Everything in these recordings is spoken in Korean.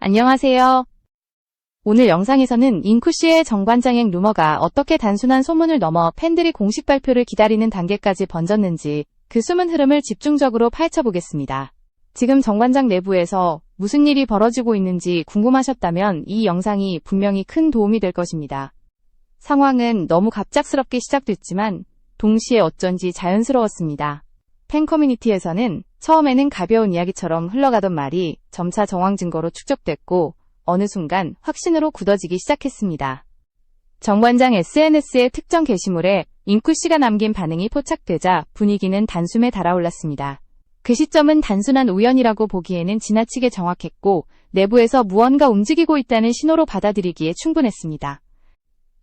안녕하세요. 오늘 영상에서는 인쿠씨의 정관장액 루머가 어떻게 단순한 소문을 넘어 팬들이 공식 발표를 기다리는 단계까지 번졌는지 그 숨은 흐름을 집중적으로 파헤쳐보겠습니다. 지금 정관장 내부에서 무슨 일이 벌어지고 있는지 궁금하셨다면 이 영상이 분명히 큰 도움이 될 것입니다. 상황은 너무 갑작스럽게 시작됐지만 동시에 어쩐지 자연스러웠습니다. 팬 커뮤니티에서는 처음에는 가벼운 이야기처럼 흘러가던 말이 점차 정황 증거로 축적됐고 어느 순간 확신으로 굳어지기 시작했습니다. 정관장 SNS의 특정 게시물에 인쿠씨가 남긴 반응이 포착되자 분위기는 단숨에 달아올랐습니다. 그 시점은 단순한 우연이라고 보기에는 지나치게 정확했고 내부에서 무언가 움직이고 있다는 신호로 받아들이기에 충분했습니다.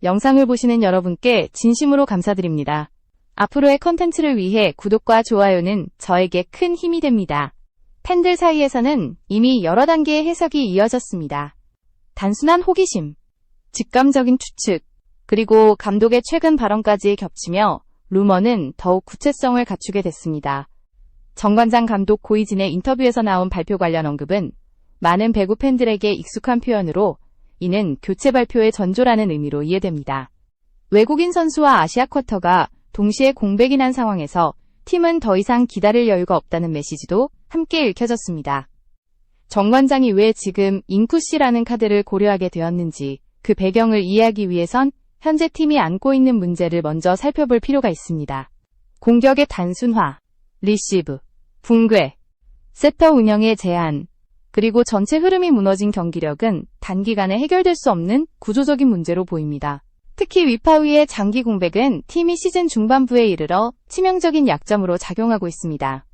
영상을 보시는 여러분께 진심으로 감사드립니다. 앞으로의 컨텐츠를 위해 구독과 좋아요는 저에게 큰 힘이 됩니다. 팬들 사이에서는 이미 여러 단계의 해석이 이어졌습니다. 단순한 호기심, 직감적인 추측, 그리고 감독의 최근 발언까지 겹치며 루머는 더욱 구체성을 갖추게 됐습니다. 정관장 감독 고이진의 인터뷰에서 나온 발표 관련 언급은 많은 배구 팬들에게 익숙한 표현으로 이는 교체 발표의 전조라는 의미로 이해됩니다. 외국인 선수와 아시아 쿼터가 동시에 공백이 난 상황에서 팀은 더 이상 기다릴 여유가 없다는 메시지도 함께 읽혀졌습니다. 정관장이 왜 지금 인쿠씨라는 카드를 고려하게 되었는지 그 배경을 이해하기 위해선 현재 팀이 안고 있는 문제를 먼저 살펴볼 필요가 있습니다. 공격의 단순화, 리시브, 붕괴, 세터 운영의 제한, 그리고 전체 흐름이 무너진 경기력은 단기간에 해결될 수 없는 구조적인 문제로 보입니다. 특히 위파위의 장기 공백은 팀이 시즌 중반부에 이르러 치명적인 약점으로 작용하고 있습니다.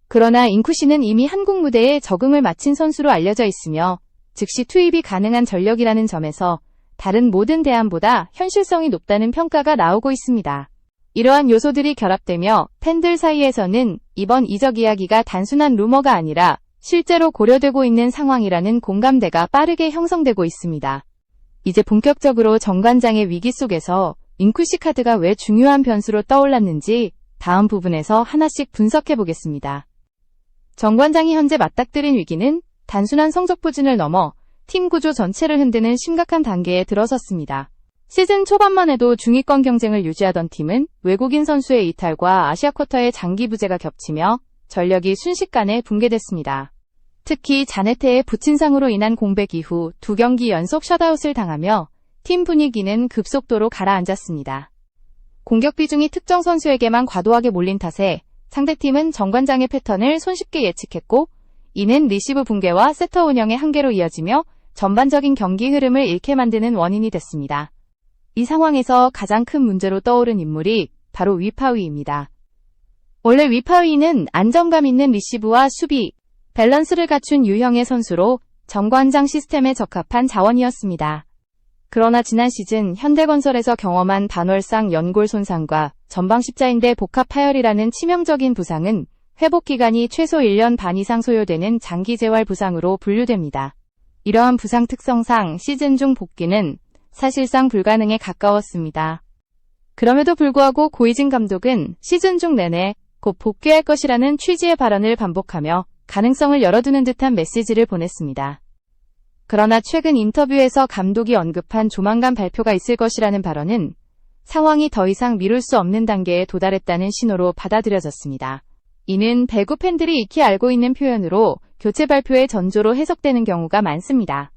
그러나 인쿠씨는 이미 한국 무대에 적응을 마친 선수로 알려져 있으며 즉시 투입이 가능한 전력이라는 점에서 다른 모든 대안보다 현실성이 높다는 평가가 나오고 있습니다. 이러한 요소들이 결합되며 팬들 사이에서는 이번 이적 이야기가 단순한 루머가 아니라 실제로 고려되고 있는 상황이라는 공감대가 빠르게 형성되고 있습니다. 이제 본격적으로 정관장의 위기 속에서 인쿠씨 카드가 왜 중요한 변수로 떠올랐는지 다음 부분에서 하나씩 분석해 보겠습니다. 정관장이 현재 맞닥뜨린 위기는 단순한 성적 부진을 넘어 팀 구조 전체를 흔드는 심각한 단계에 들어섰습니다. 시즌 초반만 해도 중위권 경쟁을 유지하던 팀은 외국인 선수의 이탈과 아시아 쿼터의 장기 부재가 겹치며 전력이 순식간에 붕괴됐습니다. 특히 자네테의 부친상으로 인한 공백 이후 2경기 연속 셧아웃을 당하며 팀 분위기는 급속도로 가라앉았습니다. 공격 비중이 특정 선수에게만 과도하게 몰린 탓에 상대팀은 정관장의 패턴을 손쉽게 예측했고 이는 리시브 붕괴와 세터 운영의 한계로 이어지며 전반적인 경기 흐름을 잃게 만드는 원인이 됐습니다. 이 상황에서 가장 큰 문제로 떠오른 인물이 바로 위파위입니다. 원래 위파위는 안정감 있는 리시브와 수비, 밸런스를 갖춘 유형의 선수로 정관장 시스템에 적합한 자원이었습니다. 그러나 지난 시즌 현대건설에서 경험한 반월상 연골 손상과 전방 십자인대 복합 파열이라는 치명적인 부상은 회복 기간이 최소 1년 반 이상 소요되는 장기 재활 부상으로 분류됩니다. 이러한 부상 특성상 시즌 중 복귀는 사실상 불가능에 가까웠습니다. 그럼에도 불구하고 고이진 감독은 시즌 중 내내 곧 복귀할 것이라는 취지의 발언을 반복하며 가능성을 열어두는 듯한 메시지를 보냈습니다. 그러나 최근 인터뷰에서 감독이 언급한 조만간 발표가 있을 것이라는 발언은 상황이 더 이상 미룰 수 없는 단계에 도달했다는 신호로 받아들여졌습니다. 이는 배구 팬들이 익히 알고 있는 표현으로 교체 발표의 전조로 해석되는 경우가 많습니다.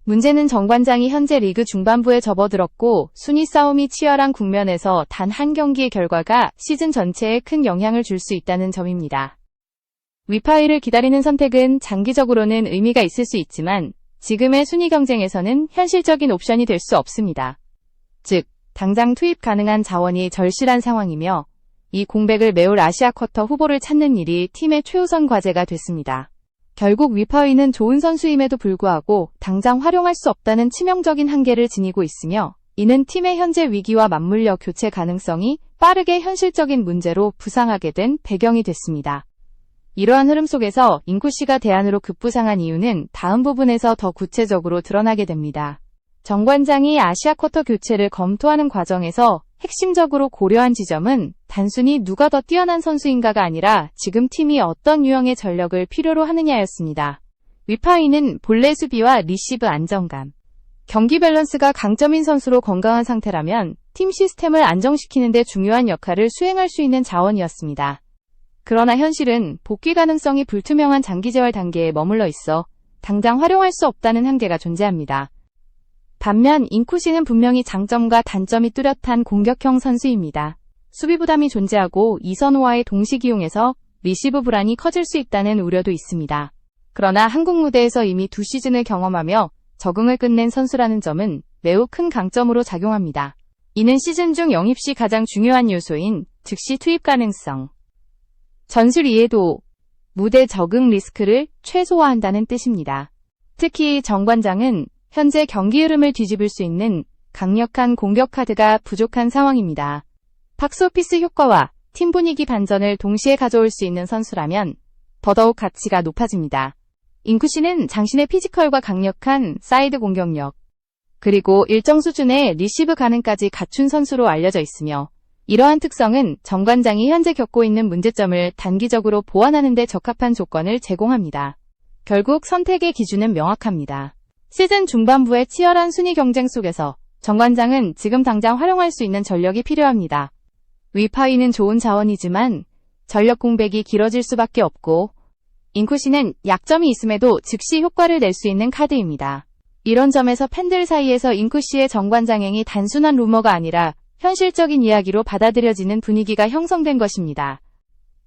문제는 정관장이 현재 리그 중반부에 접어들었고 순위 싸움이 치열한 국면에서 단 한 경기의 결과가 시즌 전체에 큰 영향을 줄 수 있다는 점입니다. 위파위를 기다리는 선택은 장기적으로는 의미가 있을 수 있지만 지금의 순위 경쟁에서는 현실적인 옵션이 될 수 없습니다. 즉, 당장 투입 가능한 자원이 절실한 상황이며 이 공백을 메울 아시아 쿼터 후보를 찾는 일이 팀의 최우선 과제가 됐습니다. 결국 위파위는 좋은 선수임에도 불구하고 당장 활용할 수 없다는 치명적인 한계를 지니고 있으며 이는 팀의 현재 위기와 맞물려 교체 가능성이 빠르게 현실적인 문제로 부상하게 된 배경이 됐습니다. 이러한 흐름 속에서 인쿠씨가 대안으로 급부상한 이유는 다음 부분에서 더 구체적으로 드러나게 됩니다. 정관장이 아시아 쿼터 교체를 검토하는 과정에서 핵심적으로 고려한 지점은 단순히 누가 더 뛰어난 선수인가가 아니라 지금 팀이 어떤 유형의 전력을 필요로 하느냐였습니다. 위파이는 본래 수비와 리시브 안정감, 경기 밸런스가 강점인 선수로 건강한 상태라면 팀 시스템을 안정시키는 데 중요한 역할을 수행할 수 있는 자원이었습니다. 그러나 현실은 복귀 가능성이 불투명한 장기 재활 단계에 머물러 있어 당장 활용할 수 없다는 한계가 존재합니다. 반면 인쿠시는 분명히 장점과 단점이 뚜렷한 공격형 선수입니다. 수비 부담이 존재하고 이선호와의 동시 기용에서 리시브 불안이 커질 수 있다는 우려도 있습니다. 그러나 한국 무대에서 이미 2시즌을 경험하며 적응을 끝낸 선수라는 점은 매우 큰 강점으로 작용합니다. 이는 시즌 중 영입 시 가장 중요한 요소인 즉시 투입 가능성, 전술 이해도, 무대 적응 리스크를 최소화한다는 뜻입니다. 특히 정관장은 현재 경기 흐름을 뒤집을 수 있는 강력한 공격 카드가 부족한 상황입니다. 박스오피스 효과와 팀 분위기 반전을 동시에 가져올 수 있는 선수라면 더더욱 가치가 높아집니다. 인쿠시는 장신의 피지컬과 강력한 사이드 공격력, 그리고 일정 수준의 리시브 가능까지 갖춘 선수로 알려져 있으며 이러한 특성은 정관장이 현재 겪고 있는 문제점을 단기적으로 보완하는 데 적합한 조건을 제공합니다. 결국 선택의 기준은 명확합니다. 시즌 중반부의 치열한 순위 경쟁 속에서 정관장은 지금 당장 활용할 수 있는 전력이 필요합니다. 위파이는 좋은 자원이지만 전력 공백이 길어질 수밖에 없고 인쿠시는 약점이 있음에도 즉시 효과를 낼 수 있는 카드입니다. 이런 점에서 팬들 사이에서 인쿠시의 정관장행이 단순한 루머가 아니라 현실적인 이야기로 받아들여지는 분위기가 형성된 것입니다.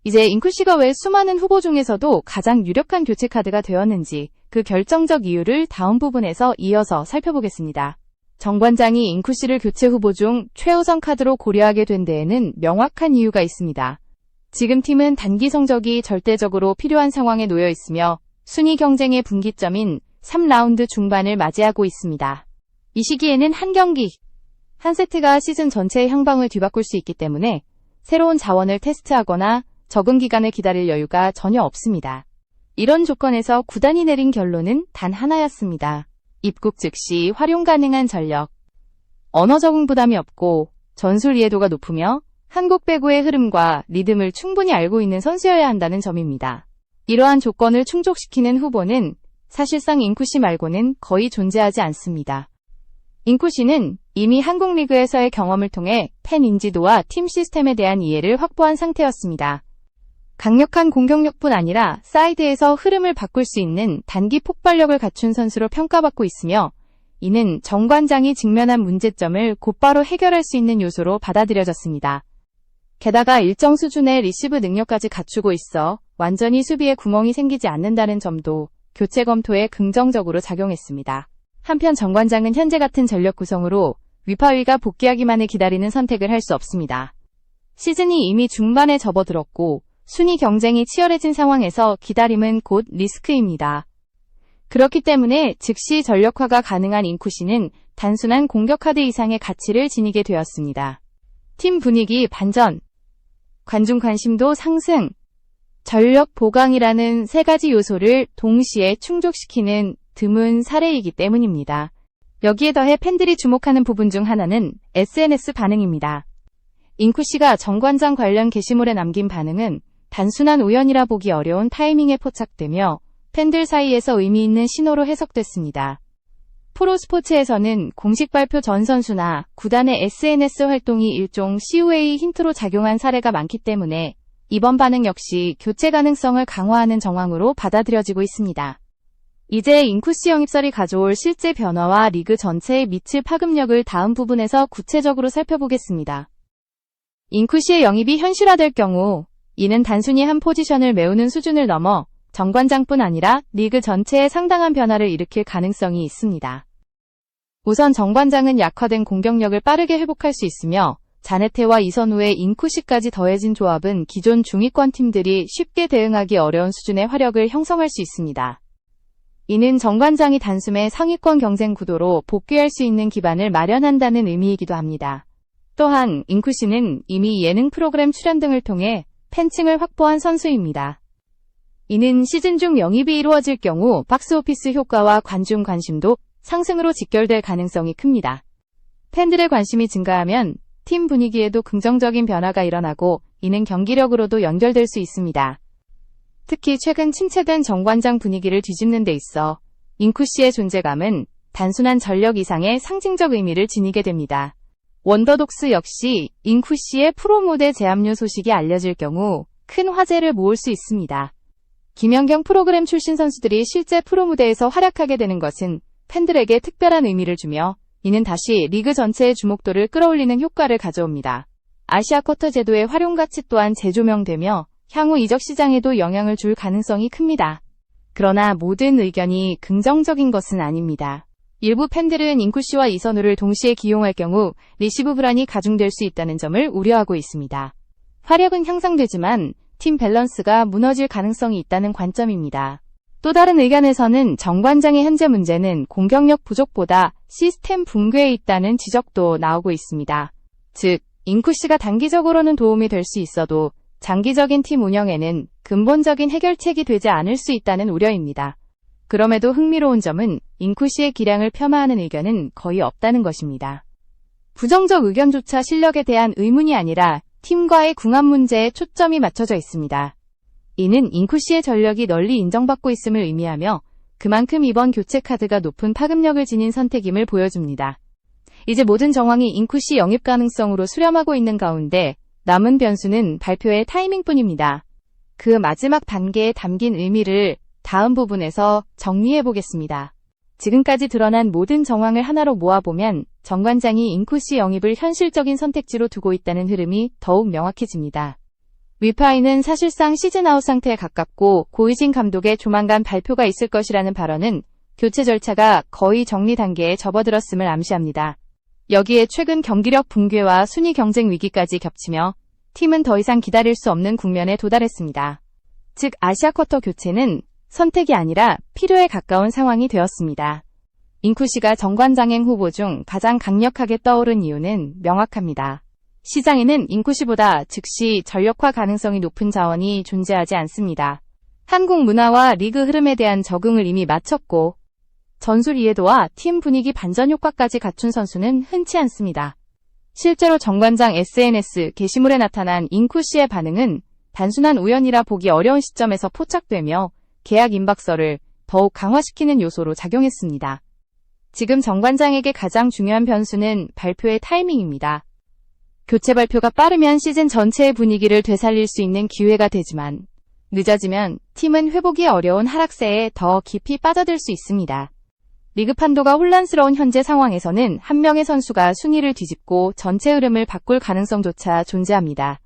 이제 인쿠시가 왜 수많은 후보 중에서도 가장 유력한 교체 카드가 되었는지 그 결정적 이유를 다음 부분에서 이어서 살펴보겠습니다. 정관장이 인쿠시를 교체 후보 중 최우선 카드로 고려하게 된 데에는 명확한 이유가 있습니다. 지금 팀은 단기 성적이 절대적으로 필요한 상황에 놓여 있으며 순위 경쟁의 분기점인 3라운드 중반을 맞이하고 있습니다. 이 시기에는 한 경기, 한 세트가 시즌 전체의 향방을 뒤바꿀 수 있기 때문에 새로운 자원을 테스트하거나 적응 기간을 기다릴 여유가 전혀 없습니다. 이런 조건에서 구단이 내린 결론은 단 하나였습니다. 입국 즉시 활용 가능한 전력, 언어 적응 부담이 없고 전술 이해도가 높으며 한국 배구의 흐름과 리듬을 충분히 알고 있는 선수여야 한다는 점입니다. 이러한 조건을 충족시키는 후보는 사실상 인쿠시 말고는 거의 존재하지 않습니다. 인쿠시는 이미 한국 리그에서의 경험을 통해 팬 인지도와 팀 시스템에 대한 이해를 확보한 상태였습니다. 강력한 공격력뿐 아니라 사이드에서 흐름을 바꿀 수 있는 단기 폭발력을 갖춘 선수로 평가받고 있으며 이는 정관장이 직면한 문제점을 곧바로 해결할 수 있는 요소로 받아들여졌습니다. 게다가 일정 수준의 리시브 능력까지 갖추고 있어 완전히 수비에 구멍이 생기지 않는다는 점도 교체 검토에 긍정적으로 작용했습니다. 한편 정관장은 현재 같은 전력 구성으로 위파위가 복귀하기만을 기다리는 선택을 할 수 없습니다. 시즌이 이미 중반에 접어들었고 순위 경쟁이 치열해진 상황에서 기다림은 곧 리스크입니다. 그렇기 때문에 즉시 전력화가 가능한 인쿠시는 단순한 공격 카드 이상의 가치를 지니게 되었습니다. 팀 분위기 반전, 관중 관심도 상승, 전력 보강이라는 세 가지 요소를 동시에 충족시키는 드문 사례이기 때문입니다. 여기에 더해 팬들이 주목하는 부분 중 하나는 SNS 반응입니다. 인쿠시가 정관장 관련 게시물에 남긴 반응은 단순한 우연이라 보기 어려운 타이밍에 포착되며 팬들 사이에서 의미 있는 신호로 해석됐습니다. 프로스포츠에서는 공식 발표 전 선수나 구단의 SNS 활동이 일종 CUA 힌트로 작용한 사례가 많기 때문에 이번 반응 역시 교체 가능성을 강화하는 정황으로 받아들여지고 있습니다. 이제 인쿠시 영입설이 가져올 실제 변화와 리그 전체에 미칠 파급력을 다음 부분에서 구체적으로 살펴보겠습니다. 인쿠시의 영입이 현실화될 경우 이는 단순히 한 포지션을 메우는 수준을 넘어 정관장뿐 아니라 리그 전체에 상당한 변화를 일으킬 가능성이 있습니다. 우선 정관장은 약화된 공격력을 빠르게 회복할 수 있으며 자네테와 이선우의 인쿠시까지 더해진 조합은 기존 중위권 팀들이 쉽게 대응하기 어려운 수준의 화력을 형성할 수 있습니다. 이는 정관장이 단숨에 상위권 경쟁 구도로 복귀할 수 있는 기반을 마련한다는 의미이기도 합니다. 또한 인쿠시는 이미 예능 프로그램 출연 등을 통해 팬층을 확보한 선수입니다. 이는 시즌 중 영입이 이루어질 경우 박스오피스 효과와 관중 관심도 상승으로 직결될 가능성이 큽니다. 팬들의 관심이 증가하면 팀 분위기에도 긍정적인 변화가 일어나고 이는 경기력으로도 연결될 수 있습니다. 특히 최근 침체된 정관장 분위기를 뒤집는 데 있어 잉쿠 씨의 존재감은 단순한 전력 이상의 상징적 의미를 지니게 됩니다. 원더독스 역시 잉쿠 씨의 프로무대 재합류 소식이 알려질 경우 큰 화제를 모을 수 있습니다. 김연경 프로그램 출신 선수들이 실제 프로무대에서 활약하게 되는 것은 팬들에게 특별한 의미를 주며 이는 다시 리그 전체의 주목도를 끌어올리는 효과를 가져옵니다. 아시아 쿼터 제도의 활용 가치 또한 재조명되며 향후 이적 시장에도 영향을 줄 가능성이 큽니다. 그러나 모든 의견이 긍정적인 것은 아닙니다. 일부 팬들은 잉쿠 씨와 이선우를 동시에 기용할 경우 리시브 불안이 가중될 수 있다는 점을 우려하고 있습니다. 화력은 향상되지만 팀 밸런스가 무너질 가능성이 있다는 관점입니다. 또 다른 의견에서는 정관장의 현재 문제는 공격력 부족보다 시스템 붕괴에 있다는 지적도 나오고 있습니다. 즉, 잉쿠 씨가 단기적으로는 도움이 될 수 있어도 장기적인 팀 운영에는 근본적인 해결책이 되지 않을 수 있다는 우려입니다. 그럼에도 흥미로운 점은 잉쿠 씨의 기량을 폄하하는 의견은 거의 없다는 것입니다. 부정적 의견조차 실력에 대한 의문이 아니라 팀과의 궁합 문제에 초점이 맞춰져 있습니다. 이는 잉쿠 씨의 전력이 널리 인정받고 있음을 의미하며 그만큼 이번 교체 카드가 높은 파급력을 지닌 선택임을 보여줍니다. 이제 모든 정황이 잉쿠 씨 영입 가능성으로 수렴하고 있는 가운데 남은 변수는 발표의 타이밍뿐입니다. 그 마지막 단계에 담긴 의미를 다음 부분에서 정리해 보겠습니다. 지금까지 드러난 모든 정황을 하나로 모아보면 정관장이 잉쿠 씨 영입을 현실적인 선택지로 두고 있다는 흐름이 더욱 명확해집니다. 위파이는 사실상 시즌아웃 상태에 가깝고 고이진 감독의 조만간 발표가 있을 것이라는 발언은 교체 절차가 거의 정리 단계에 접어들었음을 암시합니다. 여기에 최근 경기력 붕괴와 순위 경쟁 위기까지 겹치며 팀은 더 이상 기다릴 수 없는 국면에 도달했습니다. 즉 아시아 쿼터 교체는 선택이 아니라 필요에 가까운 상황이 되었습니다. 잉쿠 씨가 정관장행 후보 중 가장 강력하게 떠오른 이유는 명확합니다. 시장에는 잉쿠 씨보다 즉시 전력화 가능성이 높은 자원이 존재하지 않습니다. 한국 문화와 리그 흐름에 대한 적응을 이미 마쳤고 전술 이해도와 팀 분위기 반전 효과까지 갖춘 선수는 흔치 않습니다. 실제로 정관장 SNS 게시물에 나타난 잉쿠 씨의 반응은 단순한 우연이라 보기 어려운 시점에서 포착되며 계약 임박서를 더욱 강화시키는 요소로 작용했습니다. 지금 정관장에게 가장 중요한 변수는 발표의 타이밍입니다. 교체 발표가 빠르면 시즌 전체의 분위기를 되살릴 수 있는 기회가 되지만 늦어지면 팀은 회복이 어려운 하락세에 더 깊이 빠져들 수 있습니다. 리그 판도가 혼란스러운 현재 상황에서는 한 명의 선수가 순위를 뒤집고 전체 흐름을 바꿀 가능성조차 존재합니다.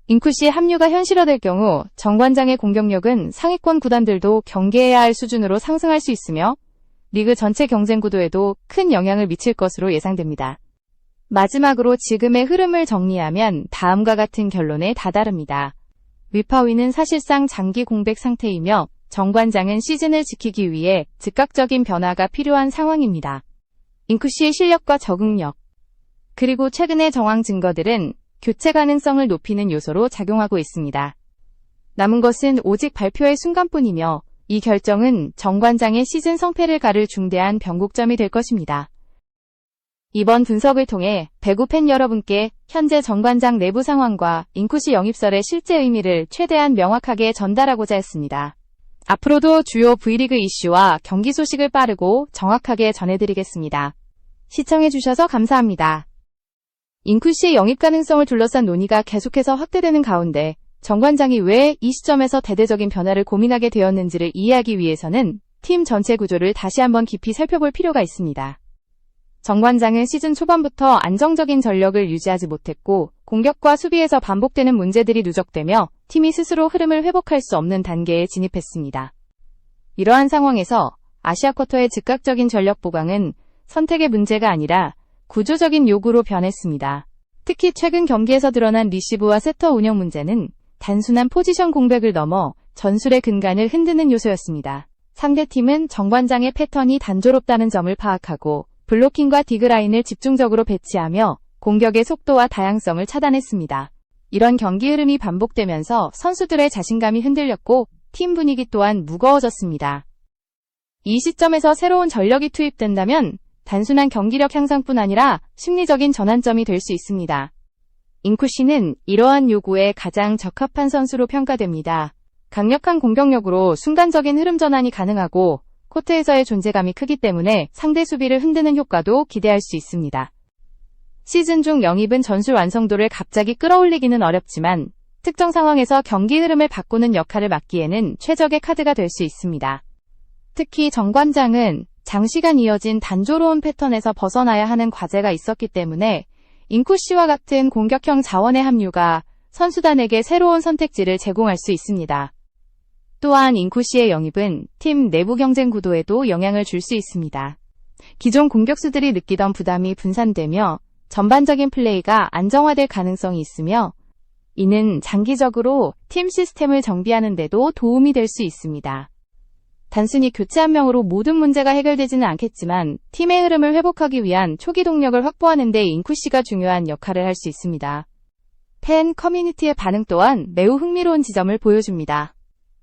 잉쿠 씨의 합류가 현실화될 경우 정관장의 공격력은 상위권 구단들도 경계해야 할 수준으로 상승할 수 있으며 리그 전체 경쟁 구도에도 큰 영향을 미칠 것으로 예상됩니다. 마지막으로 지금의 흐름을 정리하면 다음과 같은 결론에 다다릅니다. 위파위는 사실상 장기 공백 상태이며 정관장은 시즌을 지키기 위해 즉각적인 변화가 필요한 상황입니다. 잉쿠 씨의 실력과 적응력, 그리고 최근의 정황 증거들은 교체 가능성을 높이는 요소로 작용하고 있습니다. 남은 것은 오직 발표의 순간뿐이며 이 결정은 정관장의 시즌 성패를 가를 중대한 변곡점이 될 것입니다. 이번 분석을 통해 배구 팬 여러분께 현재 정관장 내부 상황과 잉쿠 씨 영입설의 실제 의미를 최대한 명확하게 전달하고자 했습니다. 앞으로도 주요 V리그 이슈와 경기 소식을 빠르고 정확하게 전해드리겠습니다. 시청해주셔서 감사합니다. 잉쿠 씨의 영입 가능성을 둘러싼 논의가 계속해서 확대되는 가운데 정관장이 왜 이 시점에서 대대적인 변화를 고민하게 되었는지를 이해하기 위해서는 팀 전체 구조를 다시 한번 깊이 살펴볼 필요가 있습니다. 정관장은 시즌 초반부터 안정적인 전력을 유지하지 못했고 공격과 수비에서 반복되는 문제들이 누적되며 팀이 스스로 흐름을 회복할 수 없는 단계에 진입했습니다. 이러한 상황에서 아시아 쿼터의 즉각적인 전력 보강은 선택의 문제가 아니라 구조적인 요구로 변했습니다. 특히 최근 경기에서 드러난 리시브와 세터 운영 문제는 단순한 포지션 공백을 넘어 전술의 근간을 흔드는 요소였습니다. 상대팀은 정관장의 패턴이 단조롭다는 점을 파악하고 블로킹과 디그라인을 집중적으로 배치하며 공격의 속도와 다양성을 차단했습니다. 이런 경기 흐름이 반복되면서 선수들의 자신감이 흔들렸고 팀 분위기 또한 무거워졌습니다. 이 시점에서 새로운 전력이 투입된다면 단순한 경기력 향상뿐 아니라 심리적인 전환점이 될 수 있습니다. 잉쿠 씨는 이러한 요구에 가장 적합한 선수로 평가됩니다. 강력한 공격력으로 순간적인 흐름 전환이 가능하고 코트에서의 존재감이 크기 때문에 상대 수비를 흔드는 효과도 기대할 수 있습니다. 시즌 중 영입은 전술 완성도를 갑자기 끌어올리기는 어렵지만 특정 상황에서 경기 흐름을 바꾸는 역할을 맡기에는 최적의 카드가 될 수 있습니다. 특히 정관장은 장시간 이어진 단조로운 패턴에서 벗어나야 하는 과제가 있었기 때문에 인쿠씨와 같은 공격형 자원의 합류가 선수단에게 새로운 선택지를 제공할 수 있습니다. 또한 인쿠씨의 영입은 팀 내부 경쟁 구도에도 영향을 줄 수 있습니다. 기존 공격수들이 느끼던 부담이 분산되며 전반적인 플레이가 안정화될 가능성이 있으며 이는 장기적으로 팀 시스템을 정비하는 데도 도움이 될 수 있습니다. 단순히 교체 한 명으로 모든 문제가 해결되지는 않겠지만 팀의 흐름을 회복하기 위한 초기 동력을 확보하는 데 인쿠씨가 중요한 역할을 할 수 있습니다. 팬 커뮤니티의 반응 또한 매우 흥미로운 지점을 보여줍니다.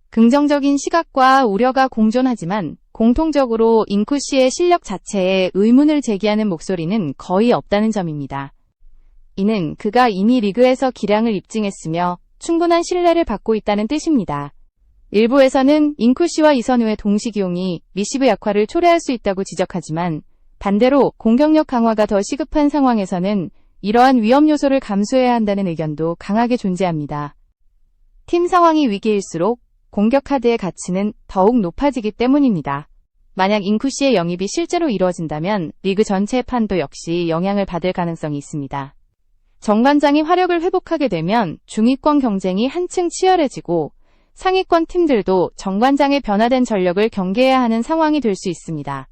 긍정적인 시각과 우려가 공존하지만 공통적으로 인쿠씨의 실력 자체에 의문을 제기하는 목소리는 거의 없다는 점입니다. 이는 그가 이미 리그에서 기량을 입증했으며 충분한 신뢰를 받고 있다는 뜻입니다. 일부에서는 인쿠씨와 이선우의 동시 기용이 리시브 역할을 초래할 수 있다고 지적하지만 반대로 공격력 강화가 더 시급한 상황에서는 이러한 위험 요소를 감수해야 한다는 의견도 강하게 존재합니다. 팀 상황이 위기일수록 공격 카드의 가치는 더욱 높아지기 때문입니다. 만약 인쿠씨의 영입이 실제로 이루어진다면 리그 전체의 판도 역시 영향을 받을 가능성이 있습니다. 정관장이 화력을 회복하게 되면 중위권 경쟁이 한층 치열해지고 상위권 팀들도 정관장의 변화된 전력을 경계해야 하는 상황이 될 수 있습니다.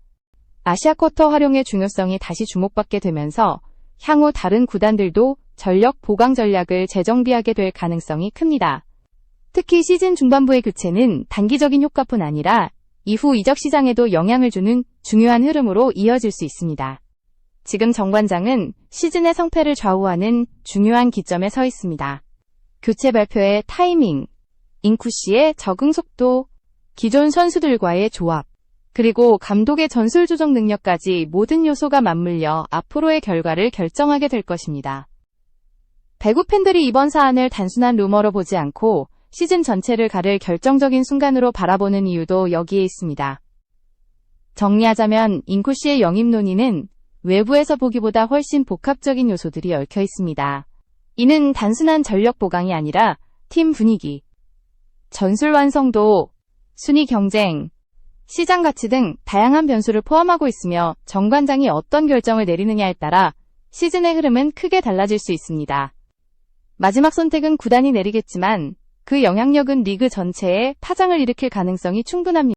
아시아 쿼터 활용의 중요성이 다시 주목받게 되면서 향후 다른 구단들도 전력 보강 전략을 재정비하게 될 가능성이 큽니다. 특히 시즌 중반부의 교체는 단기적인 효과뿐 아니라 이후 이적 시장에도 영향을 주는 중요한 흐름으로 이어질 수 있습니다. 지금 정관장은 시즌의 성패를 좌우하는 중요한 기점에 서 있습니다. 교체 발표의 타이밍, 인쿠씨의 적응 속도, 기존 선수들과의 조합, 그리고 감독의 전술 조정 능력까지 모든 요소가 맞물려 앞으로의 결과를 결정하게 될 것입니다. 배구 팬들이 이번 사안을 단순한 루머로 보지 않고 시즌 전체를 가를 결정적인 순간으로 바라보는 이유도 여기에 있습니다. 정리하자면 인쿠씨의 영입 논의는 외부에서 보기보다 훨씬 복합적인 요소들이 얽혀 있습니다. 이는 단순한 전력 보강이 아니라 팀 분위기, 전술 완성도, 순위 경쟁, 시장 가치 등 다양한 변수를 포함하고 있으며 정관장이 어떤 결정을 내리느냐에 따라 시즌의 흐름은 크게 달라질 수 있습니다. 마지막 선택은 구단이 내리겠지만 그 영향력은 리그 전체에 파장을 일으킬 가능성이 충분합니다.